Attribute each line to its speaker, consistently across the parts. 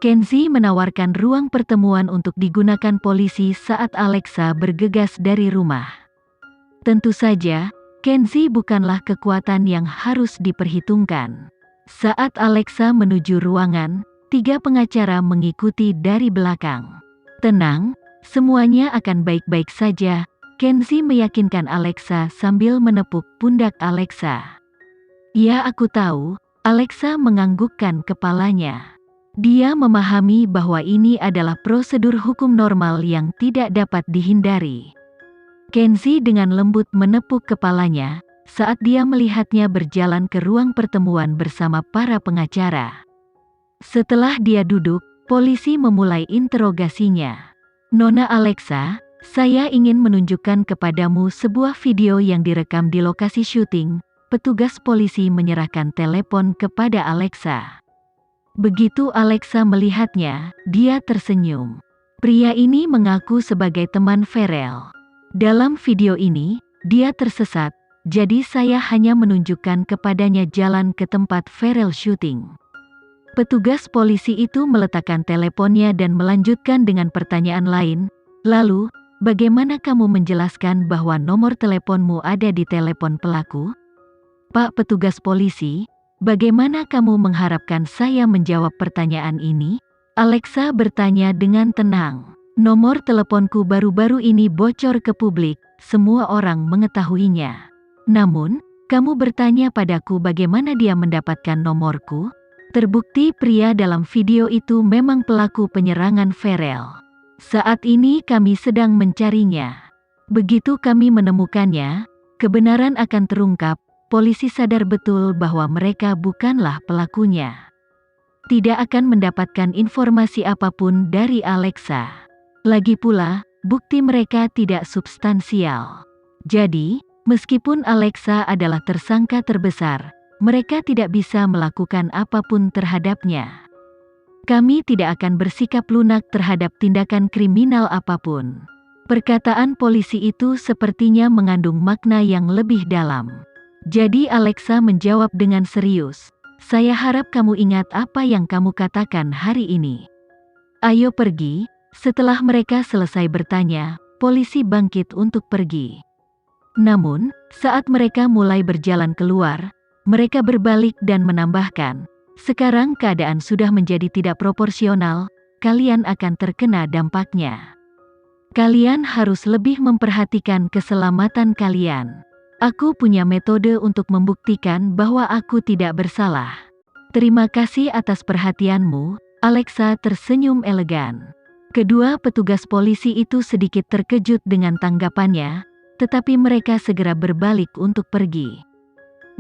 Speaker 1: Kenzie menawarkan ruang pertemuan untuk digunakan polisi saat Alexa bergegas dari rumah. Tentu saja, Kenzie bukanlah kekuatan yang harus diperhitungkan. Saat Alexa menuju ruangan, 3 pengacara mengikuti dari belakang. "Tenang, semuanya akan baik-baik saja," Kenzie meyakinkan Alexa sambil menepuk pundak Alexa. "Ya, aku tahu," Alexa menganggukkan kepalanya. Dia memahami bahwa ini adalah prosedur hukum normal yang tidak dapat dihindari. Kenzie dengan lembut menepuk kepalanya saat dia melihatnya berjalan ke ruang pertemuan bersama para pengacara. Setelah dia duduk, polisi memulai interogasinya. "Nona Alexa, saya ingin menunjukkan kepadamu sebuah video yang direkam di lokasi syuting." Petugas polisi menyerahkan telepon kepada Alexa. Begitu Alexa melihatnya, dia tersenyum. Pria ini mengaku sebagai teman Farrell. "Dalam video ini, dia tersesat, jadi saya hanya menunjukkan kepadanya jalan ke tempat Farrell syuting." Petugas polisi itu meletakkan teleponnya dan melanjutkan dengan pertanyaan lain, "Lalu, bagaimana kamu menjelaskan bahwa nomor teleponmu ada di telepon pelaku?" "Pak petugas polisi, bagaimana kamu mengharapkan saya menjawab pertanyaan ini?" Alexa bertanya dengan tenang. "Nomor teleponku baru-baru ini bocor ke publik, semua orang mengetahuinya. Namun, kamu bertanya padaku bagaimana dia mendapatkan nomorku? Terbukti pria dalam video itu memang pelaku penyerangan Farrell. Saat ini kami sedang mencarinya. Begitu kami menemukannya, kebenaran akan terungkap." Polisi sadar betul bahwa mereka bukanlah pelakunya. Tidak akan mendapatkan informasi apapun dari Alexa. Lagi pula, bukti mereka tidak substansial. Jadi, meskipun Alexa adalah tersangka terbesar, mereka tidak bisa melakukan apapun terhadapnya. "Kami tidak akan bersikap lunak terhadap tindakan kriminal apapun." Perkataan polisi itu sepertinya mengandung makna yang lebih dalam. Jadi Alexa menjawab dengan serius, "Saya harap kamu ingat apa yang kamu katakan hari ini. Ayo pergi." Setelah mereka selesai bertanya, polisi bangkit untuk pergi. Namun, saat mereka mulai berjalan keluar, mereka berbalik dan menambahkan, "Sekarang keadaan sudah menjadi tidak proporsional, kalian akan terkena dampaknya. Kalian harus lebih memperhatikan keselamatan kalian. Aku punya metode untuk membuktikan bahwa aku tidak bersalah." "Terima kasih atas perhatianmu," Alexa tersenyum elegan. Kedua petugas polisi itu sedikit terkejut dengan tanggapannya, tetapi mereka segera berbalik untuk pergi.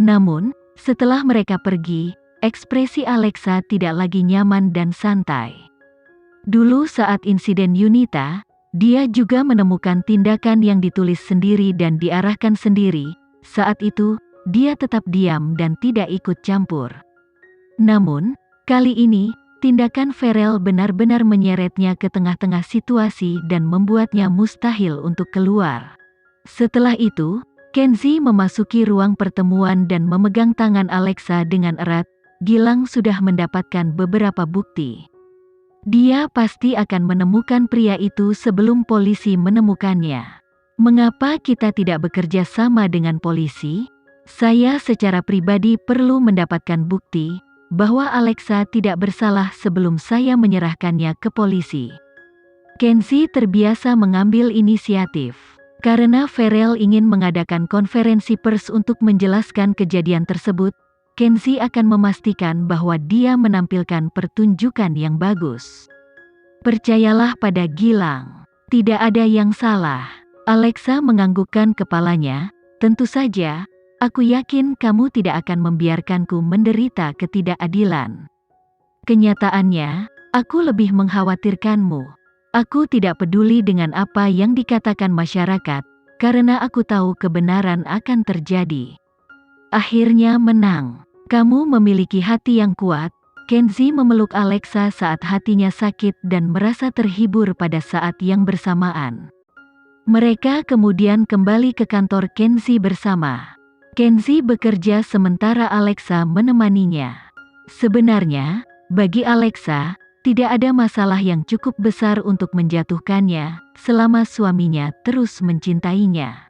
Speaker 1: Namun, setelah mereka pergi, ekspresi Alexa tidak lagi nyaman dan santai. Dulu saat insiden Yunita, dia juga menemukan tindakan yang ditulis sendiri dan diarahkan sendiri. Saat itu, dia tetap diam dan tidak ikut campur. Namun, kali ini, tindakan Farrell benar-benar menyeretnya ke tengah-tengah situasi dan membuatnya mustahil untuk keluar. Setelah itu, Kenzie memasuki ruang pertemuan dan memegang tangan Alexa dengan erat. Gilang sudah mendapatkan beberapa bukti. Dia pasti akan menemukan pria itu sebelum polisi menemukannya. "Mengapa kita tidak bekerja sama dengan polisi? Saya secara pribadi perlu mendapatkan bukti bahwa Alexa tidak bersalah sebelum saya menyerahkannya ke polisi." Kenzie terbiasa mengambil inisiatif. Karena Farrell ingin mengadakan konferensi pers untuk menjelaskan kejadian tersebut, Kenzie akan memastikan bahwa dia menampilkan pertunjukan yang bagus. "Percayalah pada Gilang. Tidak ada yang salah." Alexa menganggukkan kepalanya. "Tentu saja, aku yakin kamu tidak akan membiarkanku menderita ketidakadilan. Kenyataannya, aku lebih mengkhawatirkanmu. Aku tidak peduli dengan apa yang dikatakan masyarakat, karena aku tahu kebenaran akan terjadi. Akhirnya menang. Kamu memiliki hati yang kuat." Kenzie memeluk Alexa saat hatinya sakit dan merasa terhibur pada saat yang bersamaan. Mereka kemudian kembali ke kantor Kenzie bersama. Kenzie bekerja sementara Alexa menemaninya. Sebenarnya, bagi Alexa, Tidak ada masalah yang cukup besar untuk menjatuhkannya, selama suaminya terus mencintainya.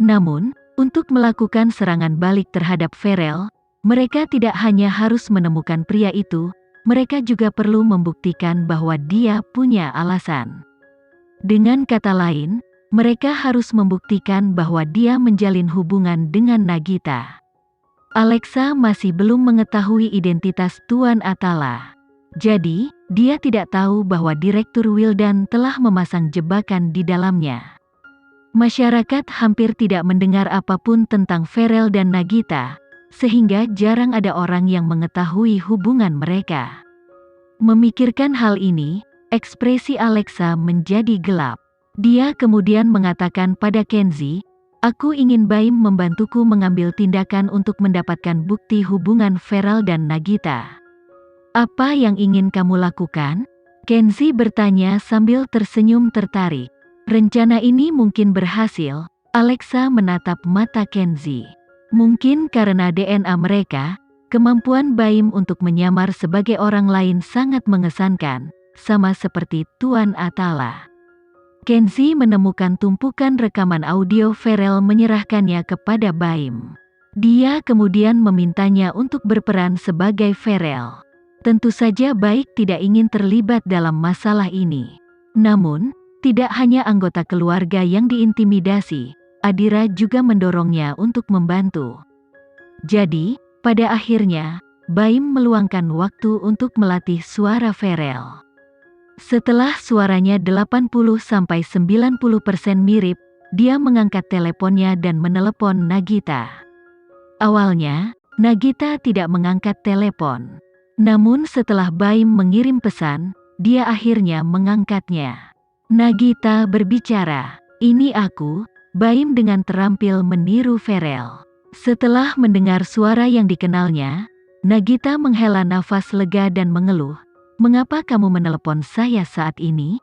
Speaker 1: Namun, untuk melakukan serangan balik terhadap Farrell, mereka tidak hanya harus menemukan pria itu, mereka juga perlu membuktikan bahwa dia punya alasan. Dengan kata lain, mereka harus membuktikan bahwa dia menjalin hubungan dengan Nagita. Alexa masih belum mengetahui identitas Tuan Atala. Jadi, dia tidak tahu bahwa Direktur Wildan telah memasang jebakan di dalamnya. Masyarakat hampir tidak mendengar apapun tentang Farrell dan Nagita, sehingga jarang ada orang yang mengetahui hubungan mereka. Memikirkan hal ini, ekspresi Alexa menjadi gelap. Dia kemudian mengatakan pada Kenzie, "Aku ingin Baim membantuku mengambil tindakan untuk mendapatkan bukti hubungan Farrell dan Nagita." "Apa yang ingin kamu lakukan?" Kenzie bertanya sambil tersenyum tertarik. "Rencana ini mungkin berhasil." Alexa menatap mata Kenzie. Mungkin karena DNA mereka, kemampuan Baim untuk menyamar sebagai orang lain sangat mengesankan, sama seperti Tuan Atala. Kenzie menemukan tumpukan rekaman audio Farrell menyerahkannya kepada Baim. Dia kemudian memintanya untuk berperan sebagai Farrell. Tentu saja Baik tidak ingin terlibat dalam masalah ini. Namun, tidak hanya anggota keluarga yang diintimidasi, Adira juga mendorongnya untuk membantu. Jadi, pada akhirnya, Baim meluangkan waktu untuk melatih suara Farrell. Setelah suaranya 80–90% mirip, dia mengangkat teleponnya dan menelepon Nagita. Awalnya, Nagita tidak mengangkat telepon. Namun setelah Baim mengirim pesan, dia akhirnya mengangkatnya. Nagita berbicara, "Ini aku." Baim dengan terampil meniru Farrell. Setelah mendengar suara yang dikenalnya, Nagita menghela nafas lega dan mengeluh, "Mengapa kamu menelepon saya saat ini?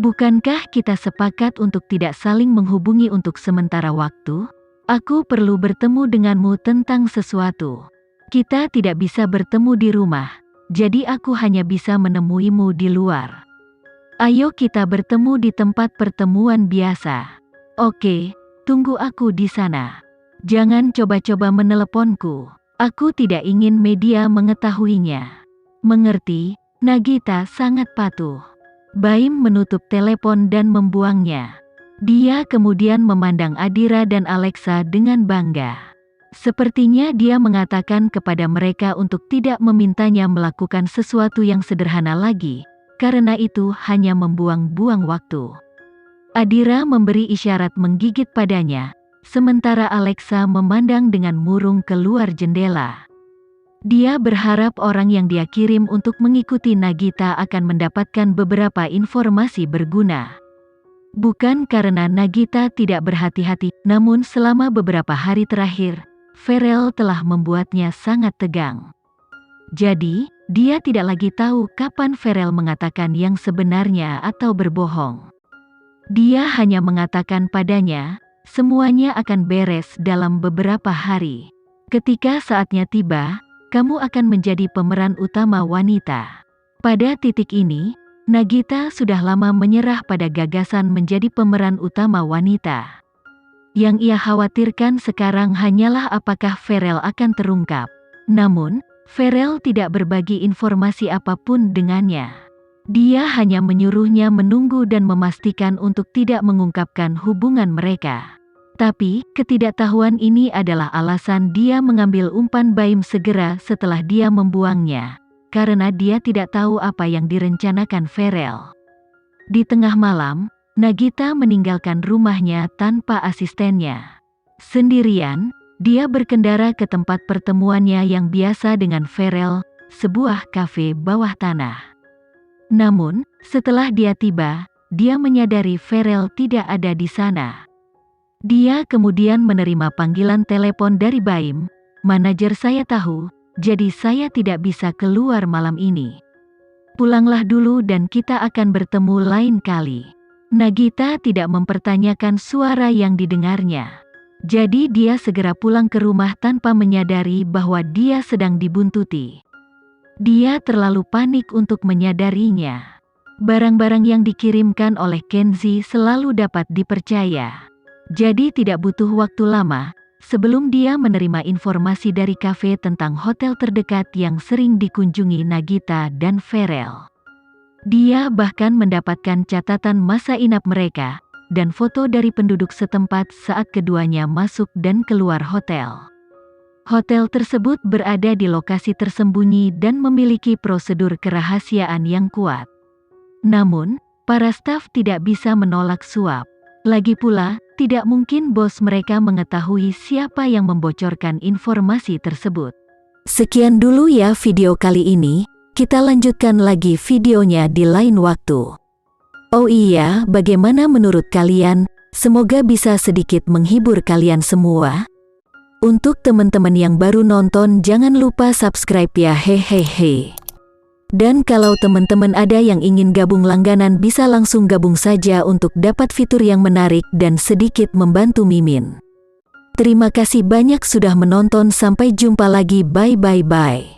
Speaker 1: Bukankah kita sepakat untuk tidak saling menghubungi untuk sementara waktu? Aku perlu bertemu denganmu tentang sesuatu. Kita tidak bisa bertemu di rumah, jadi aku hanya bisa menemuimu di luar. Ayo kita bertemu di tempat pertemuan biasa." "Oke, tunggu aku di sana. Jangan coba-coba meneleponku. Aku tidak ingin media mengetahuinya." "Mengerti." Nagita sangat patuh. Baim menutup telepon dan membuangnya. Dia kemudian memandang Adira dan Alexa dengan bangga. Sepertinya dia mengatakan kepada mereka untuk tidak memintanya melakukan sesuatu yang sederhana lagi, karena itu hanya membuang-buang waktu. Adira memberi isyarat menggigit padanya, sementara Alexa memandang dengan murung keluar jendela. Dia berharap orang yang dia kirim untuk mengikuti Nagita akan mendapatkan beberapa informasi berguna. Bukan karena Nagita tidak berhati-hati, namun selama beberapa hari terakhir, Farrell telah membuatnya sangat tegang. Jadi, dia tidak lagi tahu kapan Farrell mengatakan yang sebenarnya atau berbohong. Dia hanya mengatakan padanya, semuanya akan beres dalam beberapa hari. Ketika saatnya tiba, kamu akan menjadi pemeran utama wanita. Pada titik ini, Nagita sudah lama menyerah pada gagasan menjadi pemeran utama wanita. Yang ia khawatirkan sekarang hanyalah apakah Farrell akan terungkap. Namun, Farrell tidak berbagi informasi apapun dengannya. Dia hanya menyuruhnya menunggu dan memastikan untuk tidak mengungkapkan hubungan mereka. Tapi, ketidaktahuan ini adalah alasan dia mengambil umpan Baim segera setelah dia membuangnya, karena dia tidak tahu apa yang direncanakan Farrell. Di tengah malam, Nagita meninggalkan rumahnya tanpa asistennya. Sendirian, dia berkendara ke tempat pertemuannya yang biasa dengan Farrell, sebuah kafe bawah tanah. Namun, setelah dia tiba, dia menyadari Farrell tidak ada di sana. Dia kemudian menerima panggilan telepon dari Baim, "Manajer saya tahu, jadi saya tidak bisa keluar malam ini. Pulanglah dulu dan kita akan bertemu lain kali." Nagita tidak mempertanyakan suara yang didengarnya. Jadi dia segera pulang ke rumah tanpa menyadari bahwa dia sedang dibuntuti. Dia terlalu panik untuk menyadarinya. Barang-barang yang dikirimkan oleh Kenzi selalu dapat dipercaya. Jadi tidak butuh waktu lama sebelum dia menerima informasi dari kafe tentang hotel terdekat yang sering dikunjungi Nagita dan Farel. Dia bahkan mendapatkan catatan masa inap mereka dan foto dari penduduk setempat saat keduanya masuk dan keluar hotel. Hotel tersebut berada di lokasi tersembunyi dan memiliki prosedur kerahasiaan yang kuat. Namun, para staf tidak bisa menolak suap. Lagi pula, tidak mungkin bos mereka mengetahui siapa yang membocorkan informasi tersebut. Sekian dulu ya video kali ini, kita lanjutkan lagi videonya di lain waktu. Oh iya, bagaimana menurut kalian? Semoga bisa sedikit menghibur kalian semua. Untuk teman-teman yang baru nonton jangan lupa subscribe ya hehehe. Dan kalau teman-teman ada yang ingin gabung langganan bisa langsung gabung saja untuk dapat fitur yang menarik dan sedikit membantu Mimin. Terima kasih banyak sudah menonton, sampai jumpa lagi, bye bye bye.